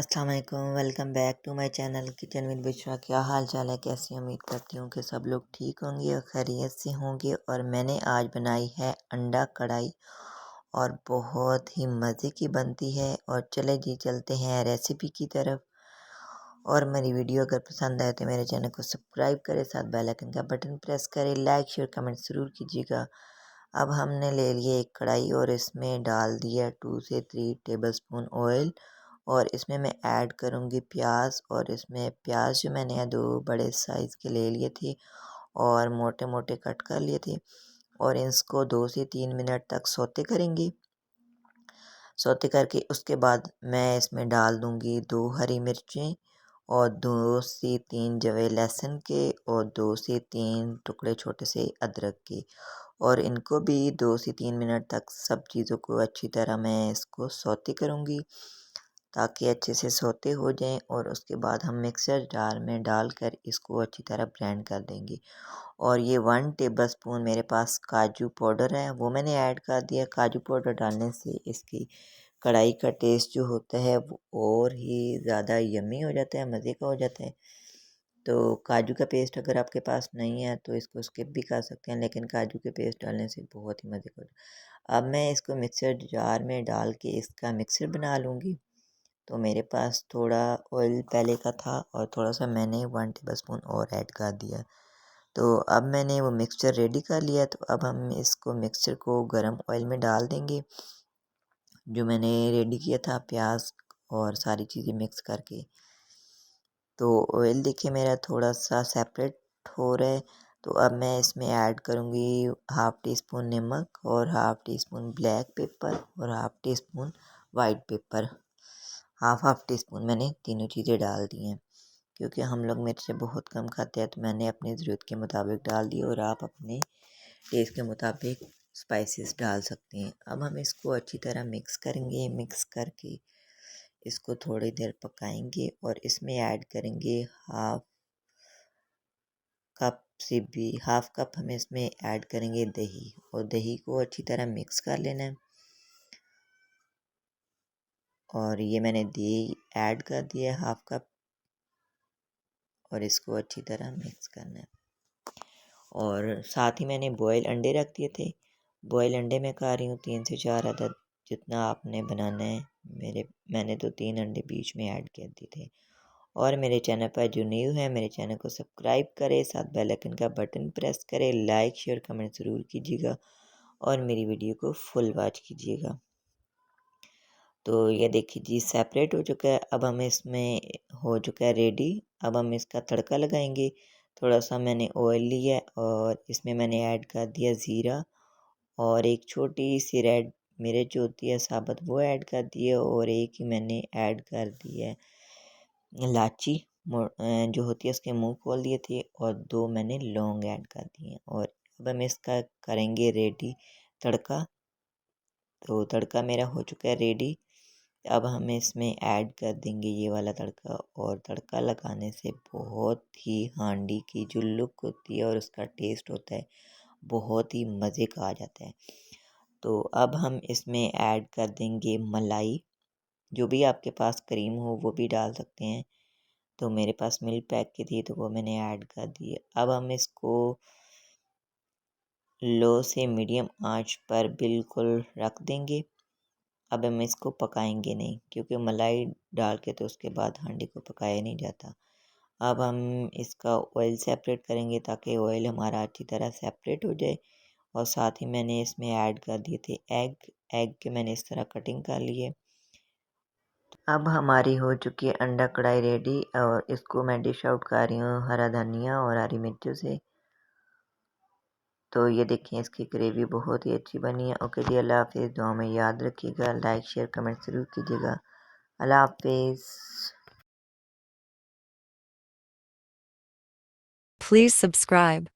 अस्सलाम वालेकुम, welcome back to my channel kitchen with Bishra. क्या हाल चाल है, कैसी उम्मीद करती हूँ कि सब लोग ठीक होंगे और खैरियत से होंगे। और मैंने आज बनाई है अंडा कढ़ाई और बहुत ही मज़े की बनती है। और चले जी चलते हैं रेसिपी की तरफ। और मेरी वीडियो अगर पसंद आए तो मेरे चैनल को सब्सक्राइब करें, साथ बेल आइकन का बटन प्रेस करें, लाइक शेयर कमेंट ज़रूर कीजिएगा। अब हमने ले लिए एक कढ़ाई और इसमें डाल दिया 2 से 3 टेबलस्पून ऑयल। और इसमें मैं ऐड करूँगी प्याज। और इसमें प्याज जो मैंने 2 बड़े साइज़ के ले लिए थे और मोटे मोटे कट कर लिए थे। और इसको 2 से 3 मिनट तक सौते करेंगे। सौते करके उसके बाद मैं इसमें डाल दूँगी 2 हरी मिर्चें और 2 से 3 जवे लहसुन के और 2 से 3 टुकड़े छोटे से अदरक के। और इनको भी 2 से 3 मिनट तक सब चीज़ों को अच्छी तरह मैं इसको सौते करूँगी ताकि अच्छे से सौते हो जाएं। और उसके बाद हम मिक्सर जार में डालकर इसको अच्छी तरह ब्लेंड कर देंगे। और ये 1 टेबलस्पून मेरे पास काजू पाउडर है, वो मैंने ऐड कर दिया। काजू पाउडर डालने से इसकी कढ़ाई का टेस्ट जो होता है वो और ही ज़्यादा यम्मी हो जाता है, मज़े का हो जाता है। तो काजू का पेस्ट अगर आपके पास नहीं है तो इसको स्किप भी कर सकते हैं, लेकिन काजू के पेस्ट डालने से बहुत ही मज़े का होता है। अब मैं इसको मिक्सर जार में डाल के इसका मिक्सर बना लूँगी। तो मेरे पास थोड़ा ऑयल पहले का था और थोड़ा सा मैंने 1 टेबलस्पून और ऐड कर दिया। तो अब मैंने वो मिक्सचर रेडी कर लिया। तो अब हम इसको मिक्सचर को गरम ऑयल में डाल देंगे जो मैंने रेडी किया था, प्याज और सारी चीज़ें मिक्स करके। तो ऑयल देखिए मेरा थोड़ा सा सेपरेट हो रहा है। तो अब मैं इसमें ऐड करूँगी हाफ़ टी स्पून नमक और half teaspoon black pepper और half teaspoon white pepper. Half teaspoon मैंने तीनों चीज़ें डाल दी हैं क्योंकि हम लोग मिर्चें बहुत कम खाते हैं। तो मैंने अपनी ज़रूरत के मुताबिक डाल दी और आप अपने टेस्ट के मुताबिक स्पाइसेस डाल सकते हैं। अब हम इसको अच्छी तरह मिक्स करेंगे। मिक्स करके इसको थोड़ी देर पकाएंगे और इसमें ऐड करेंगे हाफ़ कप हम इसमें ऐड करेंगे दही। और दही को अच्छी तरह मिक्स कर लेना है। और ये मैंने दही ऐड कर दिया है हाफ़ कप और इसको अच्छी तरह मिक्स करना है। और साथ ही मैंने बॉयल अंडे रख दिए थे। बॉयल अंडे मैं खा रही हूँ 3 से 4 अदद, जितना आपने बनाना है। मैंने तो 3 अंडे बीच में ऐड कर दिए थे। और मेरे चैनल पर जो न्यू है मेरे चैनल को सब्सक्राइब करें, साथ बेल आइकन का बटन प्रेस करें, लाइक शेयर कमेंट ज़रूर कीजिएगा और मेरी वीडियो को फुल वॉच कीजिएगा। तो ये देखिए जी सेपरेट हो चुका है। अब हम इसमें हो चुका है रेडी। अब हम इसका तड़का लगाएंगे। थोड़ा सा मैंने ऑयल लिया और इसमें मैंने ऐड कर दिया ज़ीरा और एक छोटी सी रेड मिर्च जो होती है साबुत वो ऐड कर दी है। और एक ही मैंने ऐड कर दी है इलायची जो होती है उसके मुंह खोल दिए थे और 2 मैंने लौंग ऐड कर दिए। और अब हम इसका करेंगे रेडी तड़का। तो तड़का मेरा हो चुका है रेडी। अब हम इसमें ऐड कर देंगे ये वाला तड़का। और तड़का लगाने से बहुत ही हांडी की जो लुक होती है और उसका टेस्ट होता है बहुत ही मज़े का आ जाता है। तो अब हम इसमें ऐड कर देंगे मलाई। जो भी आपके पास क्रीम हो वो भी डाल सकते हैं। तो मेरे पास मिल्क पैक की थी तो वो मैंने ऐड कर दी। अब हम इसको लो से मीडियम आंच पर बिल्कुल रख देंगे। अब हम इसको पकाएंगे नहीं क्योंकि मलाई डाल के तो उसके बाद हांडी को पकाया नहीं जाता। अब हम इसका ऑयल सेपरेट करेंगे ताकि ऑयल हमारा अच्छी तरह सेपरेट हो जाए। और साथ ही मैंने इसमें ऐड कर दिए थे एग के मैंने इस तरह कटिंग कर लिए। अब हमारी हो चुकी है अंडा कढ़ाई रेडी और इसको मैं डिश आउट कर रही हूँ हरा धनिया और हरी मिर्चों से। तो ये देखें इसकी ग्रेवी बहुत ही अच्छी बनी है। ओके जी, अल्लाह हाफिज़। दुआ में याद रखिएगा, लाइक शेयर कमेंट ज़रूर कीजिएगा। अल्लाह हाफिज़। Please subscribe.